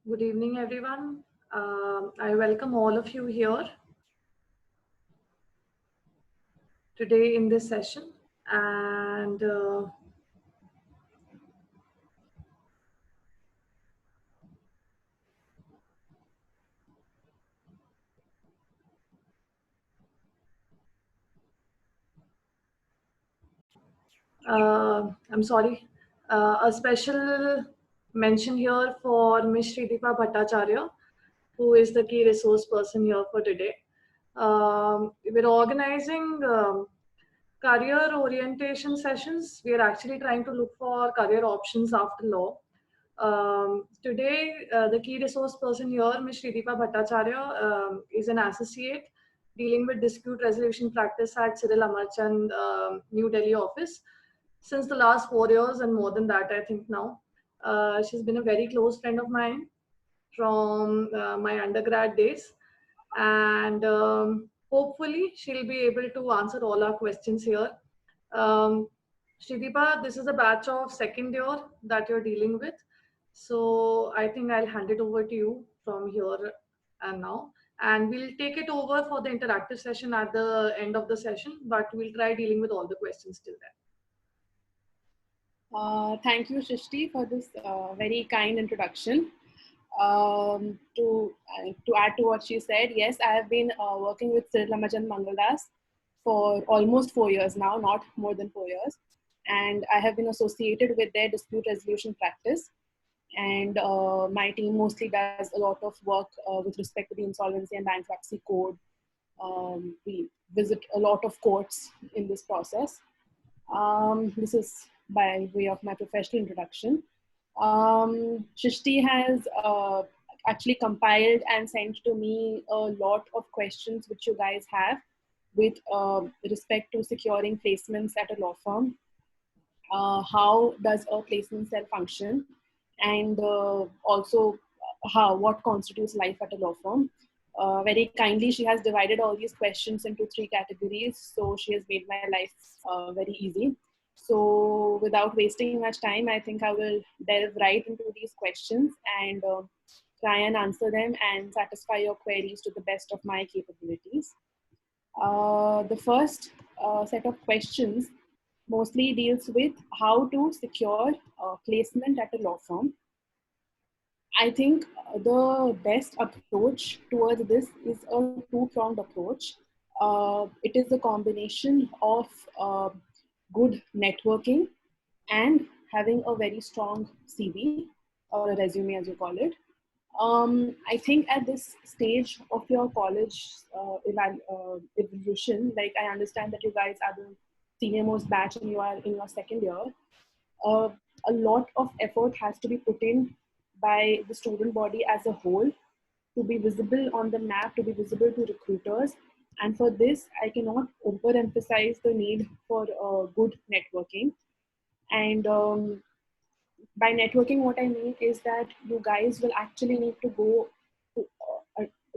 Good evening, everyone. I welcome all of you here today in this session. And I'm sorry, a special mention here for Ms. Srideepa Bhattacharya, who is the key resource person here for today. We're organizing career orientation sessions. We are actually trying to look for career options after law. Today, the key resource person here, Ms. Srideepa Bhattacharya, is an associate dealing with dispute resolution practice at Cyril Amarchand New Delhi office since the last 4 years and more than that, I think now. She's been a very close friend of mine from my undergrad days, and hopefully she'll be able to answer all our questions here. Um, Shrideepa, this is a batch of second year that you're dealing with. So I think I'll hand it over to you from here and now. And we'll take it over for the interactive session at the end of the session, but we'll try dealing with all the questions till then. Thank you, Shrishti, for this very kind introduction. To add to what she said, yes, I have been working with Cyril Amarchand Mangaldas for almost 4 years now, not more than 4 years. And I have been associated with their dispute resolution practice. And my team mostly does a lot of work with respect to the insolvency and bankruptcy code. We visit a lot of courts in this process. This is by way of my professional introduction. Shrishti has actually compiled and sent to me a lot of questions which you guys have with respect to securing placements at a law firm. How does a placement cell function? And also what constitutes life at a law firm. Very kindly, she has divided all these questions into 3 categories. So she has made my life very easy. So without wasting much time, I think I will delve right into these questions and try and answer them and satisfy your queries to the best of my capabilities. The first set of questions mostly deals with how to secure placement at a law firm. I think the best approach towards this is a two-pronged approach. It is a combination of good networking and having a very strong CV or a resume, as you call it. I think at this stage of your college evolution, like I understand that you guys are the senior most batch and you are in your second year, uh, a lot of effort has to be put in by the student body as a whole to be visible on the map, to be visible to recruiters. And for this, I cannot overemphasize the need for good networking. And by networking, what I mean is that you guys will actually need to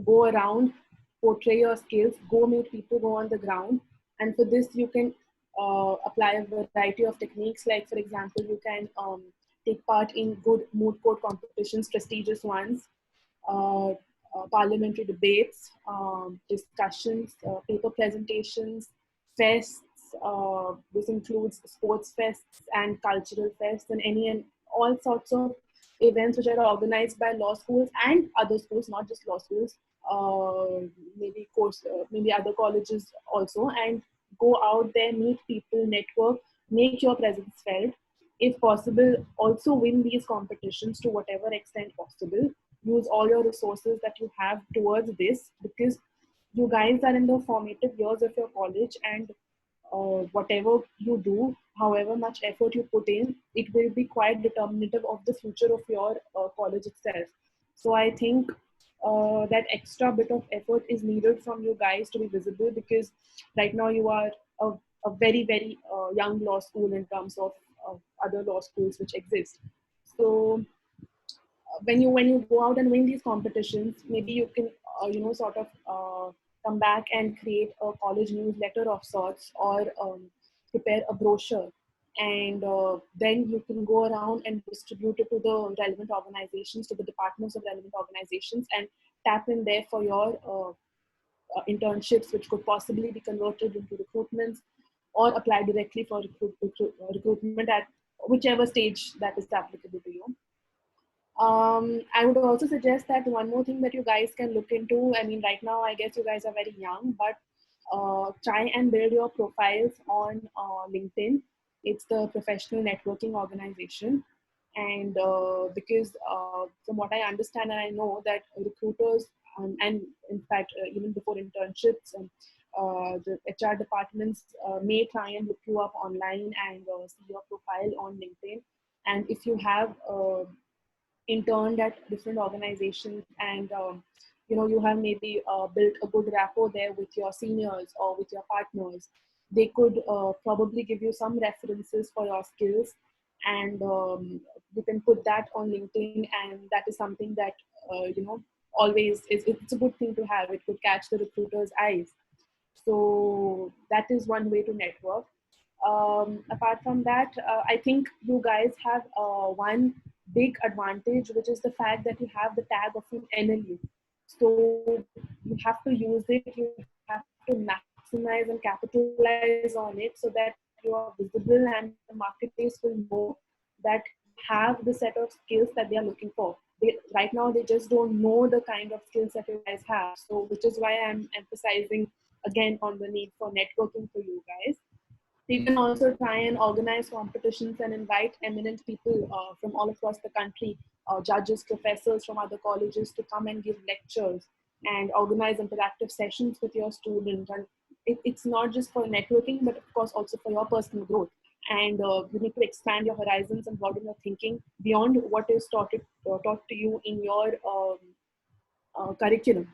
go around, portray your skills, go meet people, go on the ground. And for this, you can apply a variety of techniques. Like, for example, you can take part in good moot court competitions, prestigious ones, parliamentary debates, discussions, paper presentations, fests. This includes sports fests and cultural fests and any and all sorts of events which are organized by law schools and other schools, not just law schools, maybe other colleges also, and go out there, meet people, network, make your presence felt. If possible, also win these competitions to whatever extent possible. Use all your resources that you have towards this, because you guys are in the formative years of your college, and whatever you do, however much effort you put in, it will be quite determinative of the future of your college itself. So I think that extra bit of effort is needed from you guys to be visible, because right now you are a very, very young law school in terms of other law schools which exist. So when you go out and win these competitions, maybe you can sort of come back and create a college newsletter of sorts, or prepare a brochure and then you can go around and distribute it to the relevant organizations, to the departments of relevant organizations, and tap in there for your internships, which could possibly be converted into recruitments or apply directly for recruitment at whichever stage that is applicable to you. I would also suggest that one more thing that you guys can look into. I mean, right now, I guess you guys are very young, but try and build your profiles on LinkedIn. It's the professional networking organization. And because from what I understand and I know that recruiters and in fact even before internships the HR departments may try and look you up online and see your profile on LinkedIn. And if you have interned at different organizations and you have maybe built a good rapport there with your seniors or with your partners, they could probably give you some references for your skills, and you can put that on LinkedIn, and that is something that always is, it's a good thing to have. It could catch the recruiter's eyes. So that is one way to network. Apart from that, I think you guys have one big advantage, which is the fact that you have the tag of an NLU. So you have to use it, you have to maximize and capitalize on it so that you are visible and the marketplace will know that you have the set of skills that they are looking for. Right now, they just don't know the kind of skills that you guys have. So, which is why I'm emphasizing again on the need for networking for you guys. You can also try and organize competitions and invite eminent people from all across the country, judges, professors from other colleges to come and give lectures and organize interactive sessions with your students. And it's not just for networking, but of course also for your personal growth. And you need to expand your horizons and broaden your thinking beyond what is taught to you in your curriculum.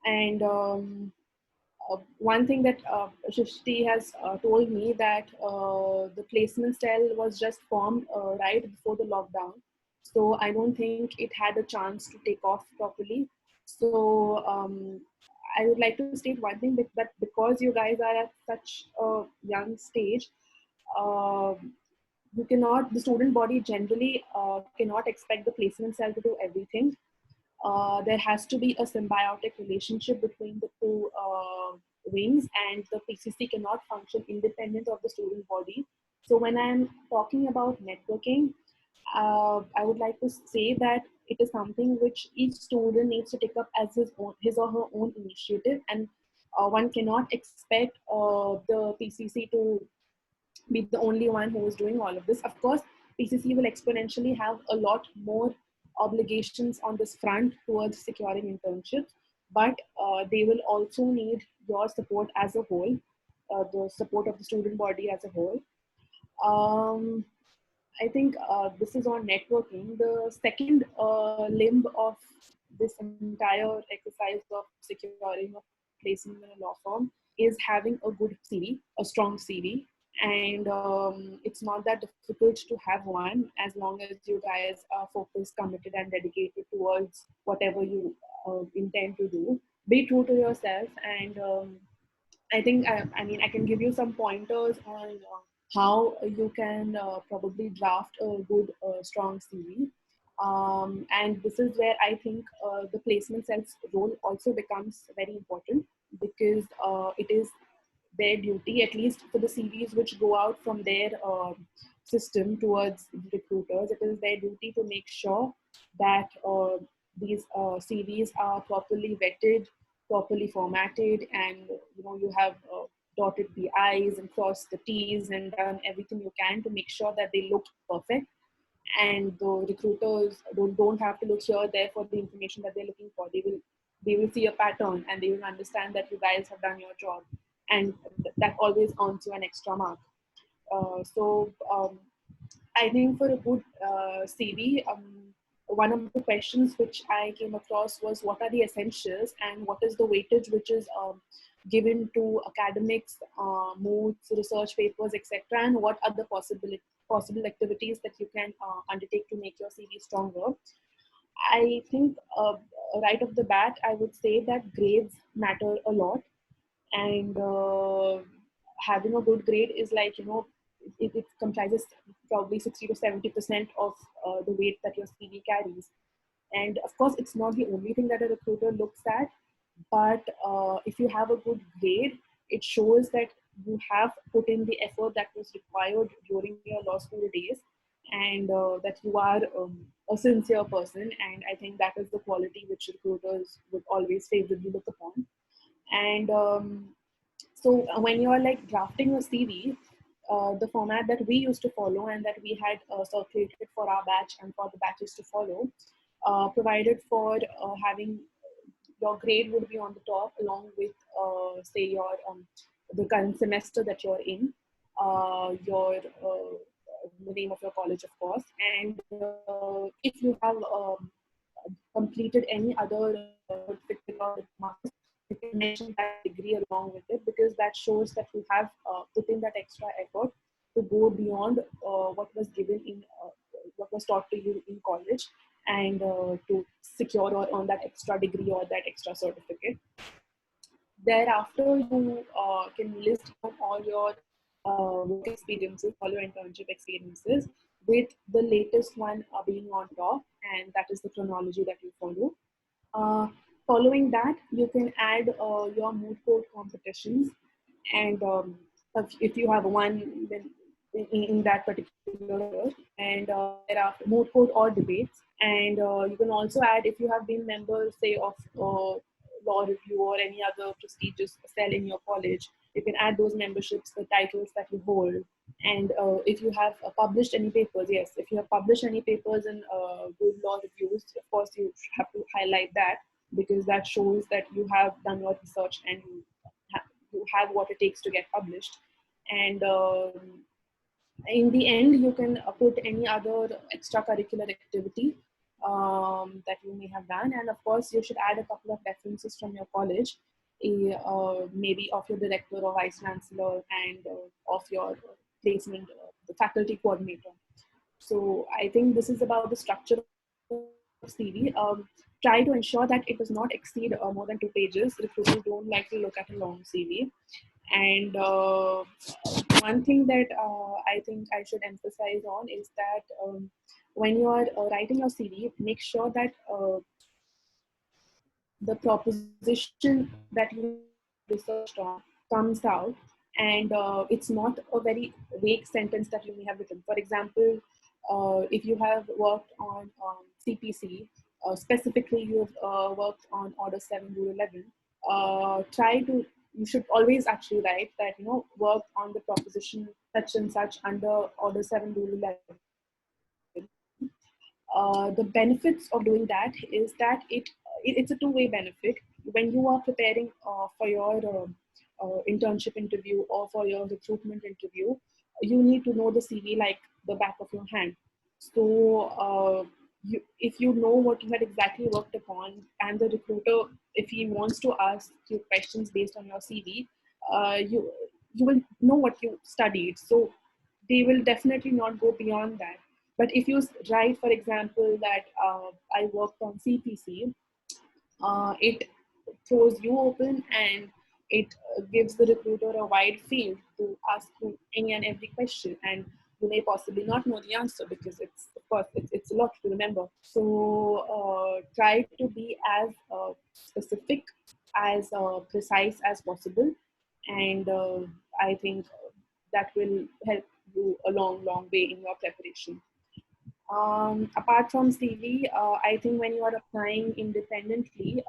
And one thing that Shishti has told me that the placement cell was just formed right before the lockdown. So I don't think it had a chance to take off properly. So I would like to state one thing, that because you guys are at such a young stage, uh, the student body generally cannot expect the placement cell to do everything. There has to be a symbiotic relationship between the two wings, and the PCC cannot function independent of the student body. So when I'm talking about networking, I would like to say that it is something which each student needs to take up as his or her own initiative, and one cannot expect the PCC to be the only one who is doing all of this. Of course, PCC will exponentially have a lot more obligations on this front towards securing internships, but they will also need your support as a whole, the support of the student body as a whole. Um, I think this is on networking. The second limb of this entire exercise of securing a placement in a law firm is having a good CV, a strong CV. And it's not that difficult to have one, as long as you guys are focused, committed, and dedicated towards whatever you intend to do. Be true to yourself, and I think I mean I can give you some pointers on how you can probably draft a good, strong CV. And this is where I think the placement cell's role also becomes very important, because it is their duty, at least for the CVs which go out from their system towards recruiters, it is their duty to make sure that these CVs are properly vetted, properly formatted, and you have dotted the I's and crossed the T's and done everything you can to make sure that they look perfect. And the recruiters don't have to look here there for the information that they're looking for. They will see a pattern, and they will understand that you guys have done your job, and that always earns you an extra mark. So I think for a good CV, one of the questions which I came across was, what are the essentials and what is the weightage which is given to academics, moods, research papers, etc., and what are the possible activities that you can undertake to make your CV stronger. I think right off the bat, I would say that grades matter a lot, and having a good grade is like it comprises probably 60 to 70% of the weight that your CV carries. And of course, it's not the only thing that a recruiter looks at, but if you have a good grade, it shows that you have put in the effort that was required during your law school days, and that you are a sincere person. And I think that is the quality which recruiters would always favorably look upon. And so when you are like drafting a CV, the format that we used to follow and that we had circulated for our batch and for the batches to follow, provided for having your grade would be on the top along with say your the current semester that you're in, your the name of your college, of course, and if you have completed any other certificate or masters, you can mention that degree along with it, because that shows that you have put in that extra effort to go beyond what was given in what was taught to you in college, and to secure or earn that extra degree or that extra certificate. Thereafter, you can list down all your work experiences, all your internship experiences, with the latest one being on top, and that is the chronology that you follow. Uh, Following that, you can add your moot court competitions, and if you have one, then in that particular year, and thereafter moot court or debates. And you can also add, if you have been members, say, of law review or any other prestigious cell in your college, you can add those memberships, the titles that you hold. And if you have published any papers, yes, if you have published any papers in good law reviews, of course you have to highlight that, because that shows that you have done your research and you have what it takes to get published. And in the end, you can put any other extracurricular activity that you may have done. And of course, you should add a couple of references from your college, maybe of your director or vice chancellor, and of your placement, the faculty coordinator. So I think this is about the structure of CV. Try to ensure that it does not exceed more than 2 pages. Recruiters don't like to look at a long CV. And one thing that I think I should emphasize on is that when you are writing your CV, make sure that the proposition that you have researched on comes out, and it's not a very vague sentence that you may have written. For example, if you have worked on CPC, specifically you've worked on Order 7 Rule 11, try to, you should always actually write that, work on the proposition such and such under Order 7 Rule 11. The benefits of doing that is that it's a two-way benefit. When you are preparing for your internship interview or for your recruitment interview, you need to know the CV like the back of your hand. So if you know what you had exactly worked upon, and the recruiter, if he wants to ask you questions based on your CV, you will know what you studied. So they will definitely not go beyond that. But if you write, for example, that I worked on CPC, it throws you open, and it gives the recruiter a wide field to ask you any and every question. And you may possibly not know the answer, because it's, of course, it's a lot to remember. So try to be as specific, as precise as possible. And I think that will help you a long way in your preparation. Apart from CV, I think when you are applying independently,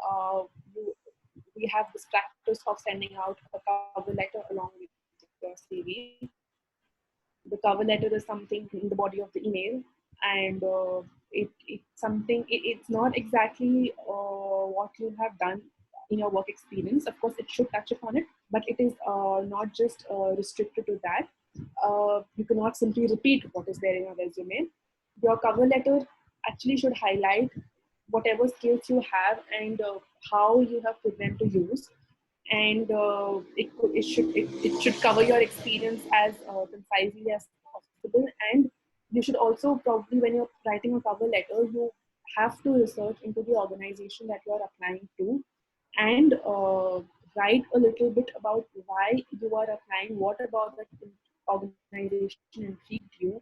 we have this practice of sending out a cover letter along with your CV. The cover letter is something in the body of the email, and it's not exactly what you have done in your work experience. Of course, it should touch upon it, but it is not just restricted to that. You cannot simply repeat what is there in your resume. Your cover letter actually should highlight whatever skills you have, and how you have put them to use. And it should cover your experience as concisely as possible. And you should also, probably when you're writing a cover letter, you have to research into the organization that you are applying to, and write a little bit about why you are applying, what about that organization intrigued you,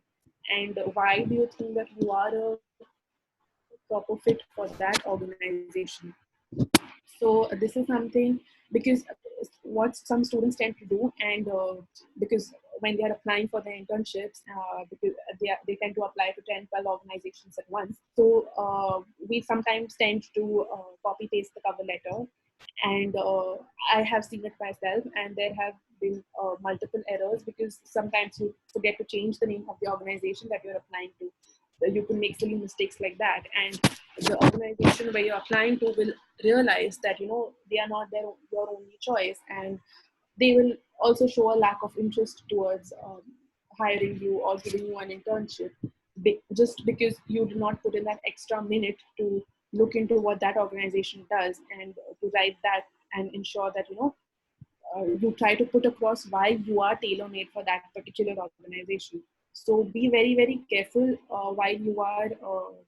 and why do you think that you are a proper fit for that organization? So this is something, because what some students tend to do, and because when they are applying for their internships, because they tend to apply to 10, 12 organizations at once. So we sometimes tend to copy paste the cover letter, and I have seen it myself, and there have been multiple errors, because sometimes you forget to change the name of the organization that you're applying to. You can make silly mistakes like that, and the organization where you're applying to will realize that they are not your only choice, and they will also show a lack of interest towards hiring you or giving you an internship, just because you do not put in that extra minute to look into what that organization does, and to write that and ensure that you try to put across why you are tailor made for that particular organization. So be very, very careful while you are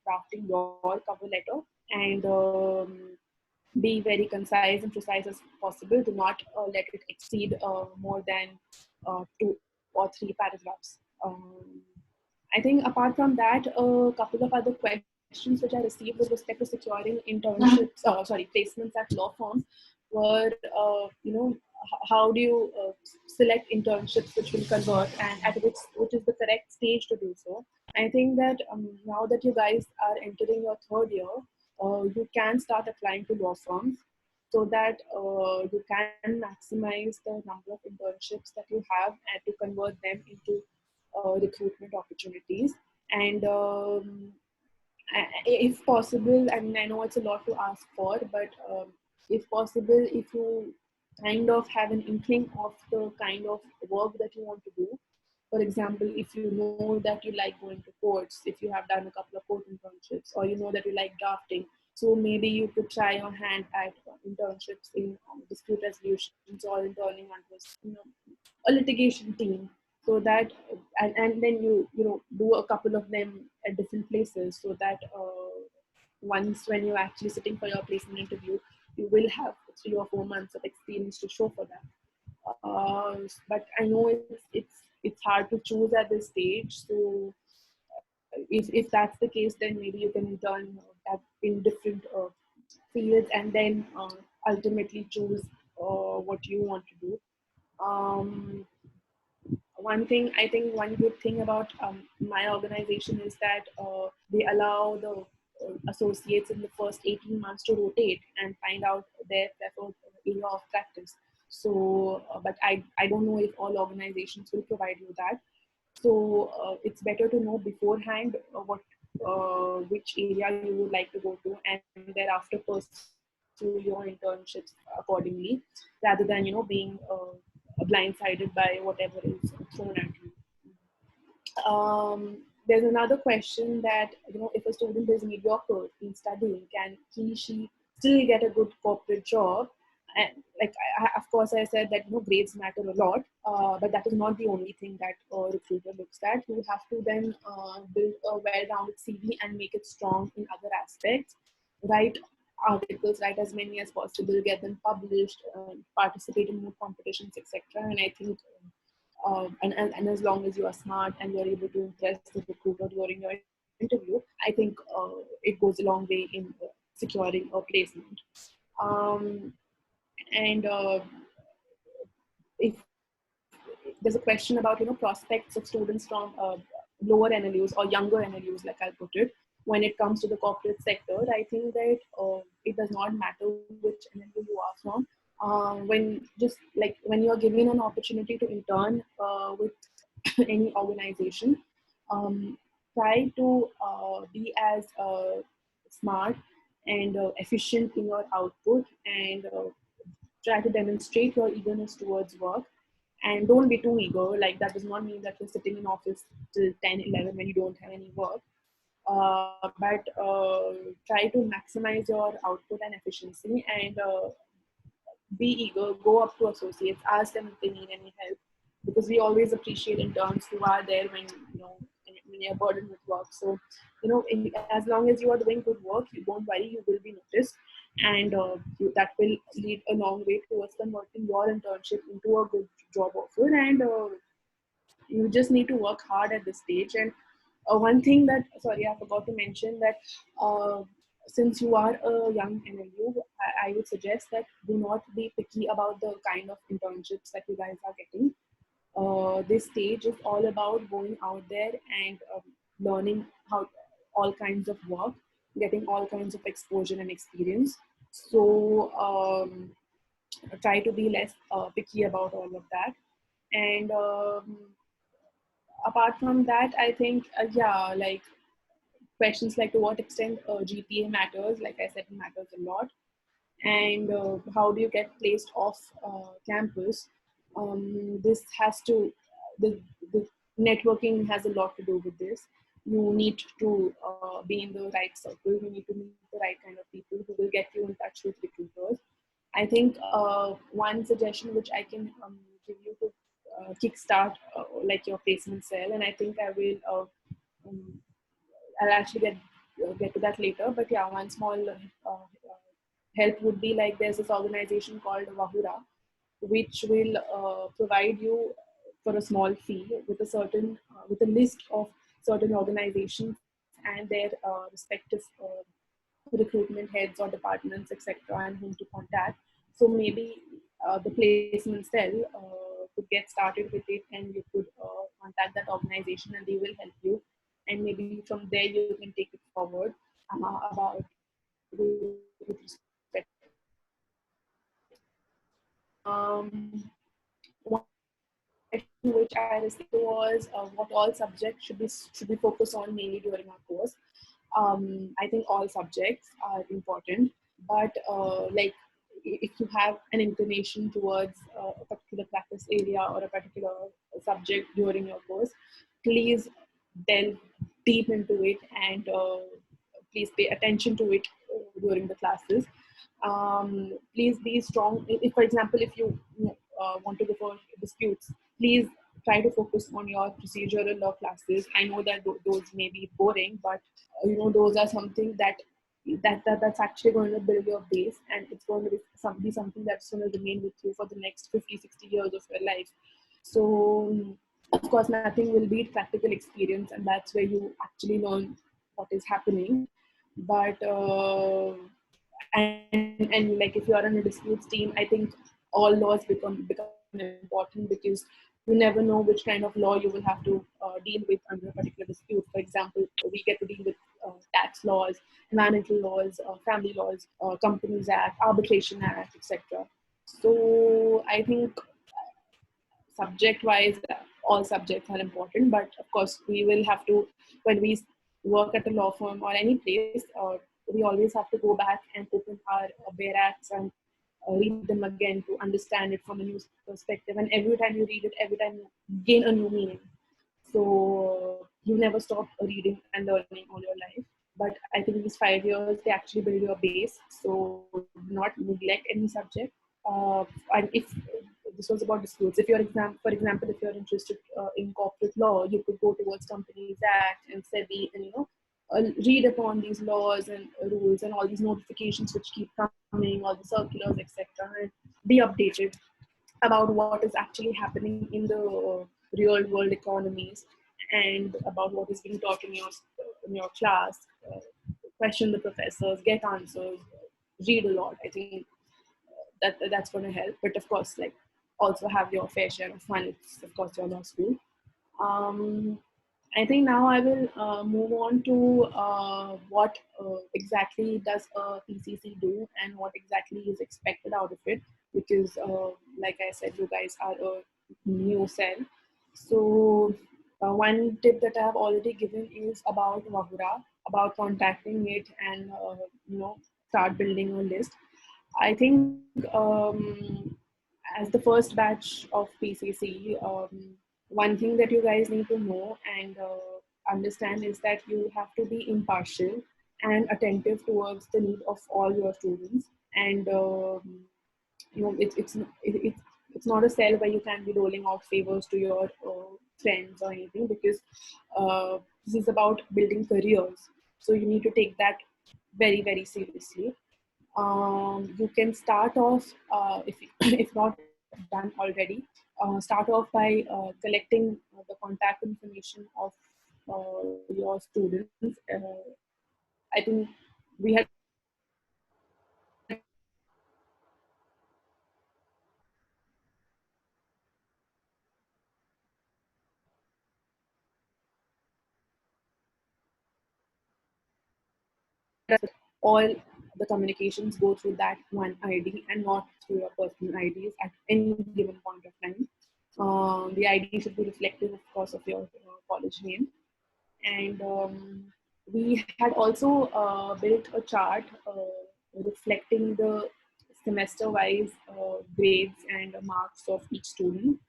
drafting your cover letter, and be very concise and precise as possible. Do not let it exceed more than 2 or 3 paragraphs. I think apart from that, a couple of other questions which I received with respect to securing internships, placements at law firms were, how do you select internships which will convert, and at which is the correct stage to do so. I think that now that you guys are entering your third year, you can start applying to law firms, so that you can maximize the number of internships that you have and to convert them into recruitment opportunities. And if possible, I mean, I know it's a lot to ask for, but if possible, if you kind of have an inkling of the kind of work that you want to do, for example, if you know that you like going to courts, if you have done a couple of court internships, or you know that you like drafting, so maybe you could try your hand at internships in dispute resolutions, or in turning onto a litigation team, so that and then you do a couple of them at different places, so that once when you're actually sitting for your placement interview, you will have 3 or 4 months of experience to show for that. But I know it's hard to choose at this stage. So if that's the case, then maybe you can intern in different fields, and then ultimately choose what you want to do. Um, One thing, I think one good thing about my organization is that they allow the associates in the first 18 months to rotate and find out their preferred area of practice. So, but I don't know if all organizations will provide you that. So it's better to know beforehand which area you would like to go to, and thereafter pursue your internships accordingly, rather than being blindsided by whatever is thrown at you. There's another question that, if a student is mediocre in studying, can she still get a good corporate job? And like, of course, I said that grades matter a lot, but that is not the only thing that a recruiter looks at. You have to then build a well-rounded CV and make it strong in other aspects. Write articles, write as many as possible, get them published, participate in more competitions, etc. And I think and as long as you are smart and you're able to impress the recruiter during your interview, I think it goes a long way in securing a placement. Um, and if there's a question about prospects of students from lower NLUs or younger NLUs, like I'll put it, when it comes to the corporate sector, I think that it does not matter which NLU you are from. When you're given an opportunity to intern with any organization, um, try to be as smart and efficient in your output, and try to demonstrate your eagerness towards work, and don't be too eager. Like, that does not mean that you're sitting in office till 10, 11 when you don't have any work, but try to maximize your output and efficiency, and be eager, go up to associates, ask them if they need any help, because we always appreciate interns who are there when you're burdened with work. So as long as you are doing good work, you don't worry, you will be noticed, and that will lead a long way towards converting your internship into a good job offer, and you just need to work hard at this stage. And one thing that, sorry, I forgot to mention that since you are a young NLU, I would suggest that do not be picky about the kind of internships that you guys are getting. This stage is all about going out there and learning how all kinds of work, getting all kinds of exposure and experience. So try to be less picky about all of that. And apart from that, I think yeah, like questions like to what extent GPA matters. Like I said, it matters a lot. And how do you get placed off campus? This has to the networking has a lot to do with this. You need to be in the right circle. You need to meet the right kind of people who will get you in touch with recruiters. I think one suggestion which I can give you to kickstart like your placement cell, and I think I will um, I'll actually get to that later. But yeah, one small help would be like there's this organization called Vahura, which will provide you for a small fee with a certain with a list of certain organizations and their respective recruitment heads or departments, etc., and whom to contact. So maybe the placement cell could get started with it, and you could contact that organization, and they will help you. And maybe from there you can take it forward about with respect to placement. One question which I received was what all subjects should we focus on mainly during our course. I think all subjects are important, but like if you have an inclination towards a particular practice area or a particular subject during your course, please delve deep into it and please pay attention to it during the classes. Please be strong. If, for example, if you want to go for disputes, please try to focus on your procedural law classes. I know that those may be boring, but those are something that's actually going to build your base, and it's going to be something that's going to remain with you for the next 50-60 years of your life. So of course nothing will beat practical experience, and that's where you actually learn what is happening. But and like if you are on a disputes team, I think all laws become important, because you never know which kind of law you will have to deal with under a particular dispute. For example, we get to deal with tax laws, environmental laws, family laws, companies act, arbitration act, etc. So I think subject wise all subjects are important, but of course we will have to, when we work at a law firm or any place, we always have to go back and open our bare acts and read them again to understand it from a new perspective, and every time you read it, every time you gain a new meaning. So you never stop reading and learning all your life. But I think these 5 years, they actually build your base. So do not neglect any subject. And if this was about disputes, if you're for example, if you're interested in corporate law, you could go towards Companies Act and SEBI, and read upon these laws and rules and all these notifications which keep coming, all the circulars, etc., and be updated about what is actually happening in the real world economies, and about what is being taught in your class. Question the professors, get answers, read a lot. I think that's going to help. But of course, like, also have your fair share of fun. It's of course your law school. Um, I think now I will move on to what exactly does a PCC do and what exactly is expected out of it. Because, like I said, you guys are a new cell. So, one tip that I have already given is about Vahura, about contacting it and start building a list. I think as the first batch of PCC, one thing that you guys need to know and understand is that you have to be impartial and attentive towards the need of all your students. And it's not a cell where you can be rolling out favors to your friends or anything, because this is about building careers. So you need to take that very, very seriously. You can start off if if not done already. start off by collecting the contact information of your students. I think we had already discussed this before, but all the communications go through that one ID and not through your personal IDs at any given point of time. The ID should be reflective, of course, of your college name. And we had also built a chart reflecting the semester-wise grades and marks of each student.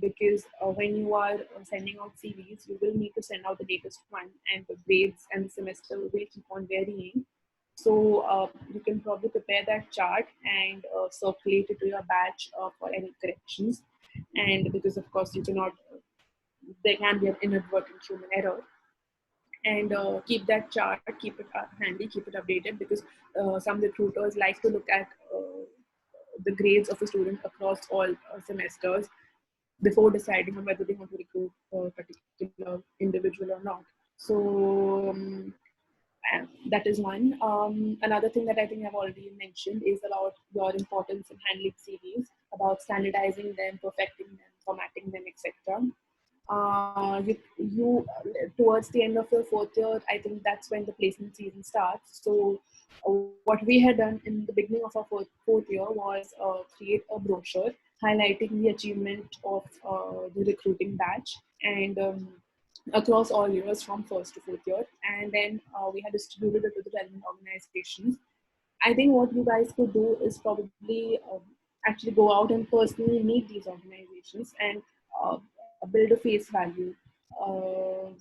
Because when you are sending out CVs, you will need to send out the latest one, and the grades and the semester will keep on varying. So you can probably prepare that chart and circulate it to your batch for any corrections. And because of course you cannot, there can be an inadvertent human error. And keep that chart, keep it handy, keep it updated, because some recruiters like to look at the grades of a student across all semesters before deciding on whether they want to recruit a particular individual or not. So and that is one. Another thing that I think I've already mentioned is about your importance in handling CVs, about standardizing them, perfecting them, formatting them, etc. You towards the end of your fourth year, I think that's when the placement season starts. So what we had done in the beginning of our fourth year was create a brochure highlighting the achievement of the recruiting batch, and across all years from first to fourth year, and then we had distributed it to the relevant organizations. I think what you guys could do is probably actually go out and personally meet these organizations and build a face value.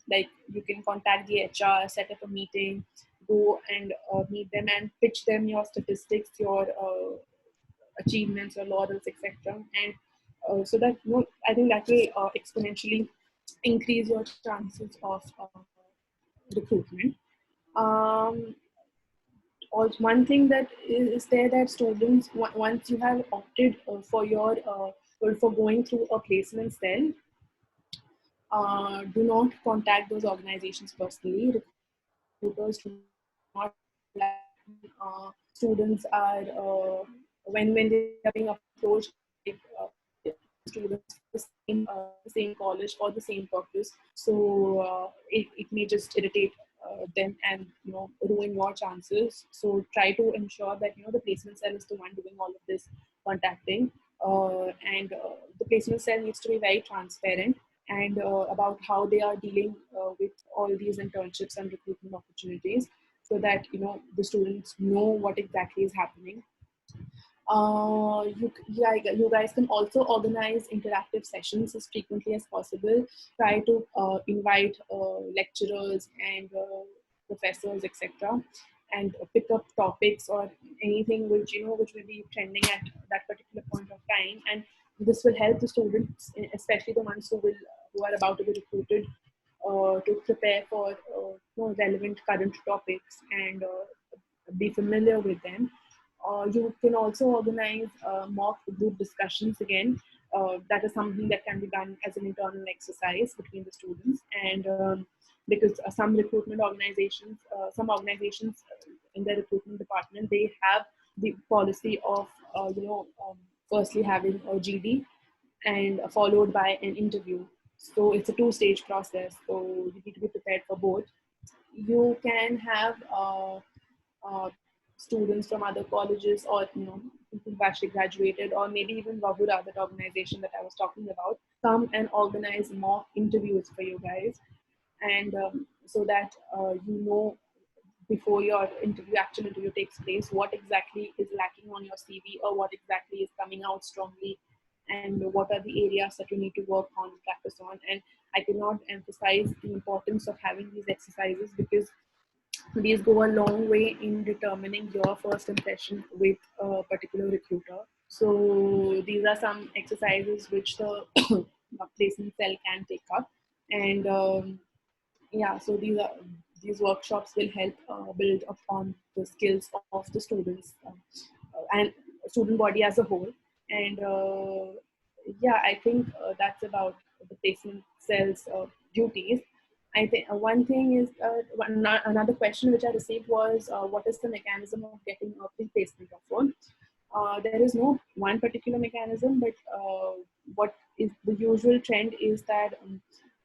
Like you can contact the HR, set up a meeting, go and meet them and pitch them your statistics, your achievements, your laurels, etc. And so that, you know, I think that will exponentially increase your chances of recruitment. Um, Also, one thing that is there, that students, once you have opted for your for going through a placement cell, do not contact those organizations personally. Recruiters do not like students are when they are being approached by students for the same college for the same purpose. So it may just irritate them and, you know, ruin your chances. So try to ensure that, you know, the placement cell is the one doing all of this contacting, and the placement cell needs to be very transparent and about how they are dealing with all these internships and recruitment opportunities, so that, you know, the students know what exactly is happening. You guys can also organize interactive sessions as frequently as possible. Try to invite lecturers and professors, etc., and pick up topics or anything which, you know, which will be trending at that particular point of time. And this will help the students, especially the ones who are about to be recruited, to prepare for relevant current topics and be familiar with them. You can also organize mock group discussions again. That is something that can be done as an internal exercise between the students. And because some organizations in their recruitment department, they have the policy of, firstly having a GD and followed by an interview. So it's a two-stage process. So you need to be prepared for both. You can have uh, students from other colleges, or, you know, people who've actually graduated, or maybe even Vavura, that organization that I was talking about, come and organize mock interviews for you guys, and so that you know, before your actual interview takes place, what exactly is lacking on your CV, or what exactly is coming out strongly, and what are the areas that you need to work on, practice on. And I cannot emphasize the importance of having these exercises, because these go a long way in determining your first impression with a particular recruiter. So these are some exercises which the placement cell can take up, and yeah, so these workshops will help build upon the skills of the students and student body as a whole. And yeah, I think that's about the placement cell's duties. I think one thing is another question which I received was what is the mechanism of getting a pre-placement offer? There is no one particular mechanism, but what is the usual trend is that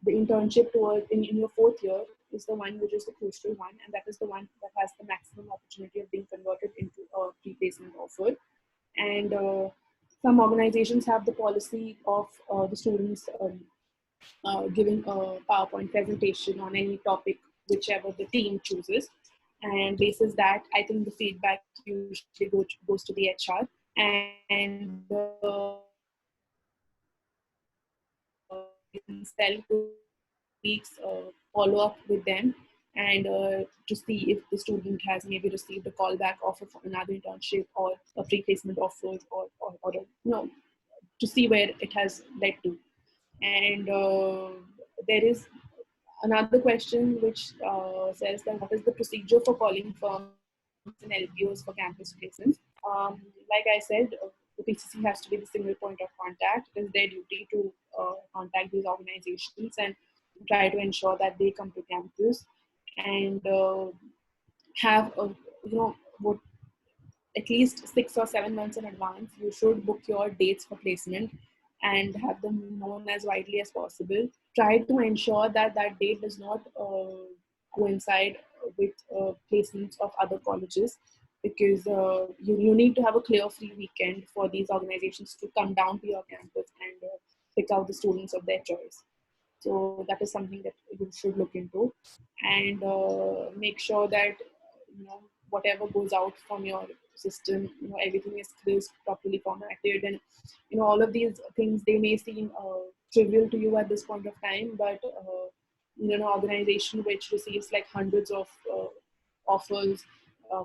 the internship towards in your fourth year is the one which is the crucial one, and that is the one that has the maximum opportunity of being converted into a pre-placement offer. And some organizations have the policy of the students giving a PowerPoint presentation on any topic, whichever the team chooses. And basis that, I think the feedback usually goes to the HR, and cell to weeks follow up with them and to see if the student has maybe received a callback offer for another internship or a pre-placement offer or to see where it has led to. And there is another question which says that what is the procedure for calling firms and LPOs for campus placements? Like I said, the PCC has to be the single point of contact. It is their duty to contact these organizations and try to ensure that they come to campus and have a, what at least 6 or 7 months in advance, you should book your dates for placement and have them known as widely as possible. Try to ensure that that date does not coincide with placements of other colleges, because you need to have a clear free weekend for these organizations to come down to your campus and pick out the students of their choice. So that is something that you should look into, and make sure that whatever goes out from your system, everything is crisp, properly formatted, and all of these things, they may seem trivial to you at this point of time, but an organization which receives like hundreds of offers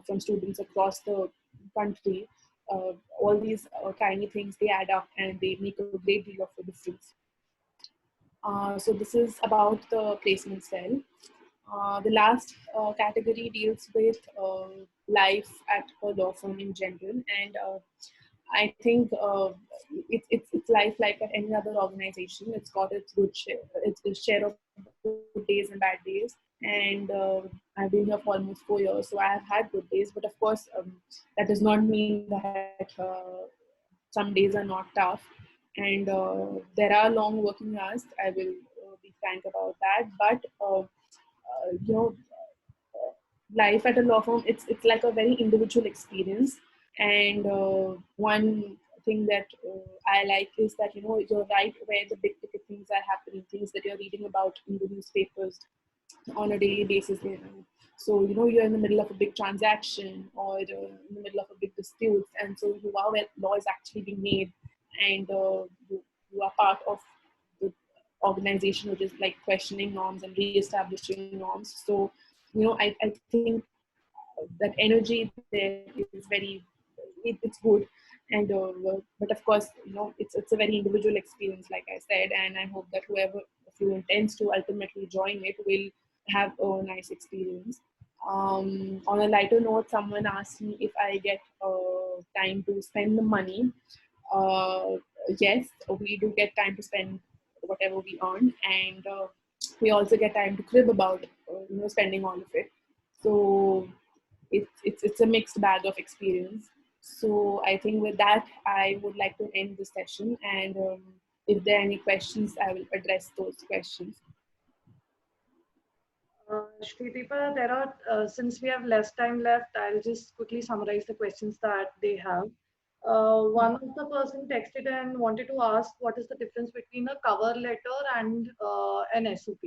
from students across the country, all these tiny things, they add up and they make a great deal of a difference. So this is about the placement cell. The last category deals with life at a law firm in general, and I think it's life like at any other organization. It's got its good share, its share of good days and bad days. And I've been here for almost 4 years, so I have had good days. But of course, that does not mean that some days are not tough. And there are long working hours. I will be frank about that. But you know, life at a law firm, it's like a very individual experience. And one thing that I like is that you're right where the big ticket things are happening, things that you're reading about in the newspapers on a daily basis. So you're in the middle of a big transaction or in the middle of a big dispute, and so you are where law is actually being made, and you are part of the organization which is like questioning norms and re-establishing norms. So I think that energy there is very, it's good. And but of course it's a very individual experience, like I said, and I hope that whoever of you intends to ultimately join it will have a nice experience. On a lighter note, someone asked me if I get time to spend the money. uh, yes, we do get time to spend whatever we earn, and we also get time to crib about spending all of it. So it's a mixed bag of experience. So I think with that, I would like to end this session, and if there are any questions, I will address those questions. Srideepa, there are, since we have less time left, I'll just quickly summarize the questions that they have. One of the person texted and wanted to ask what is the difference between a cover letter and an SOP.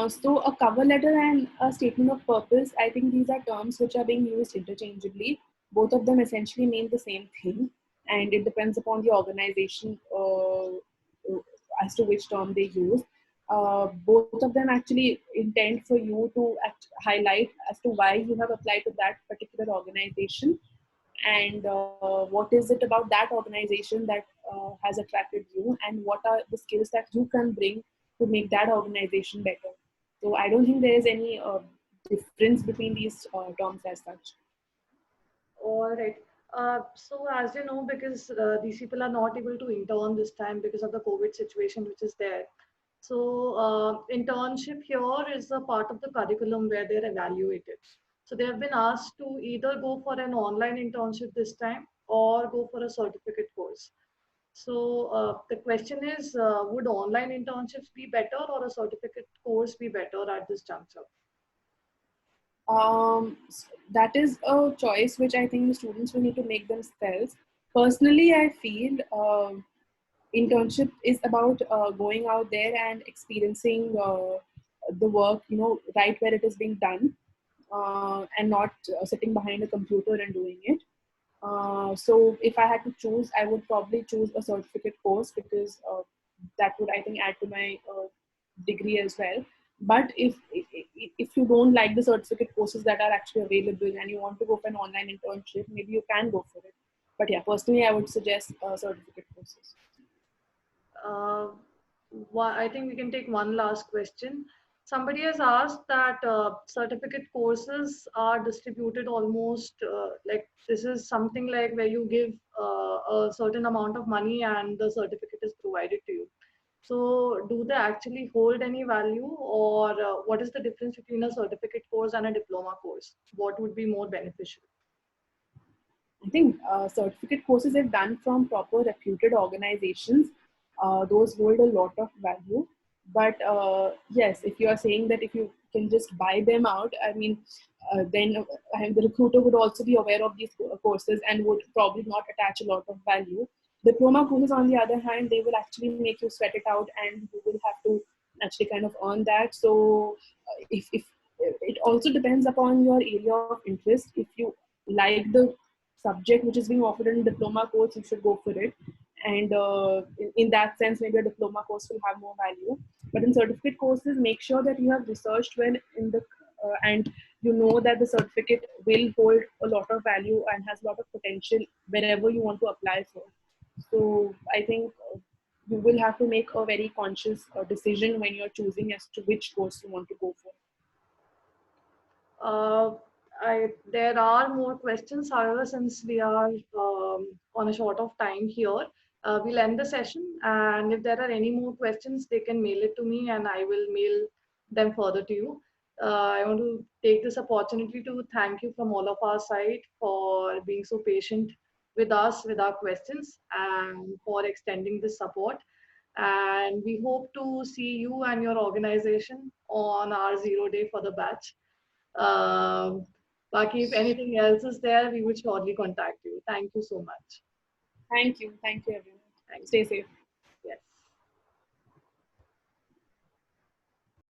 So a cover letter and a statement of purpose, I think these are terms which are being used interchangeably. Both of them essentially mean the same thing, and it depends upon the organization as to which term they use. Both of them actually intend for you to highlight as to why you have applied to that particular organization, and what is it about that organization that has attracted you, and what are the skills that you can bring to make that organization better. So I don't think there is any difference between these terms as such. All right. So as you know, because these people are not able to intern this time because of the COVID situation which is there. So internship here is a part of the curriculum where they're evaluated. So they have been asked to either go for an online internship this time or go for a certificate course. So the question is, would online internships be better or a certificate course be better at this juncture? That is a choice which I think the students will need to make themselves. Personally, I feel internship is about going out there and experiencing the work, right where it is being done, and not sitting behind a computer and doing it. So if I had to choose, I would probably choose a certificate course because that would, I think, add to my degree as well. But if you don't like the certificate courses that are actually available and you want to go for an online internship, maybe you can go for it. But yeah, personally, I would suggest certificate courses. Uh, I think we can take one last question. Somebody has asked that certificate courses are distributed almost like this is something like where you give a certain amount of money and the certificate is provided to you. So, do they actually hold any value, or what is the difference between a certificate course and a diploma course? What would be more beneficial? I think certificate courses if done from proper reputed organizations, those hold a lot of value. But yes, if you are saying that if you can just buy them out, I mean, then the recruiter would also be aware of these courses and would probably not attach a lot of value. Diploma courses, on the other hand, they will actually make you sweat it out, and you will have to actually kind of earn that. So, if it also depends upon your area of interest. If you like the subject which is being offered in diploma course, you should go for it. And in that sense, maybe a diploma course will have more value. But in certificate courses, make sure that you have researched well in the and you know that the certificate will hold a lot of value and has a lot of potential wherever you want to apply for. So I think you will have to make a very conscious decision when you're choosing as to which course you want to go for. Uh, there are more questions. However, since we are on a short of time here, we'll end the session. And if there are any more questions, they can mail it to me and I will mail them further to you. I want to take this opportunity to thank you from all of our side for being so patient with us, with our questions, and for extending this support. And we hope to see you and your organization on our 0 day for the batch. um, Baki, if anything else is there, we will surely contact you. Thank you so much. Thank you. Thank you, everyone. Thank Stay you. safe.